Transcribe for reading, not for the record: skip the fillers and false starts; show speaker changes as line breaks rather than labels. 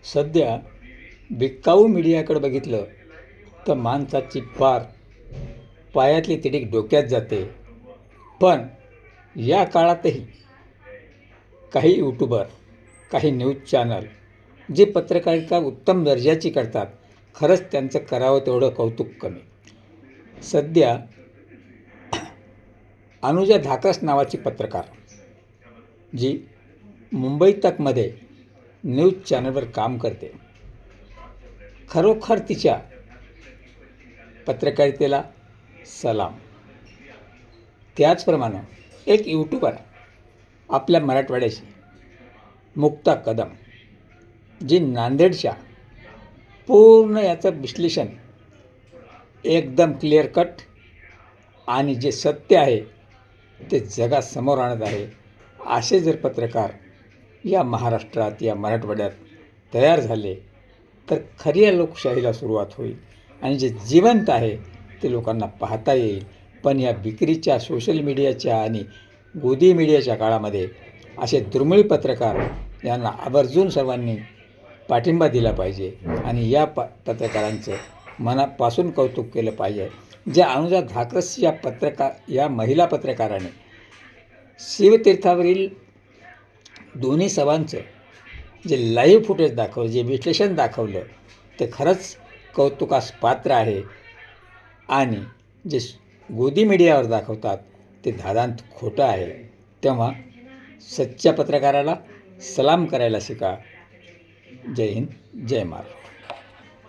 सध्या बिकाऊ मीडियाकडे बघितलं तर माणसाची पार पायातली तिडीक डोक्यात जाते. पण या काळातही काही यूट्यूबर, काही न्यूज चॅनल जे पत्रकारिता उत्तम दर्जाची करतात, खरंच त्यांचं करावं तेवढं कौतुक कमी. सध्या अनुजा धाकस नावाची पत्रकार, जी मुंबई तकमध्ये न्यूज चॅनलवर काम करते, खरोखर तिच्या पत्रकारितेला सलाम. त्याचप्रमाणे एक यूट्यूबर आपल्या मराठवाड्याची मुक्ता कदम, जी नांदेडच्या पूर्ण याचं विश्लेषण एकदम क्लिअर कट आणि जे सत्य आहे ते जगासमोर आणत आहे. असे जर पत्रकार या महाराष्ट्रात, या मराठवाड्यात तयार झाले तर खऱ्या लोकशाहीला सुरुवात होईल आणि जे जिवंत आहे ते लोकांना पाहता येईल. पण या विक्रीच्या, सोशल मीडियाच्या आणि गोदी मीडियाच्या काळामध्ये असे दुर्मिळ पत्रकार यांना आवर्जून सर्वांनी पाठिंबा दिला पाहिजे आणि या पत्रकारांचं मनापासून कौतुक केलं पाहिजे. ज्या अनुजा धाकस या महिला पत्रकाराने शिवतीर्थावरील दोन्ही सभांचं जे लाईव्ह फुटेज दाखवलं, जे विश्लेषण दाखवलं, ते खरंच कौतुकास पात्र आहे. आणि जे गोदी मीडियावर दाखवतात ते धादांत खोटं आहे. तेव्हा सच्च्या पत्रकाराला सलाम करायला शिका. जय हिंद, जय महाराष्ट्र.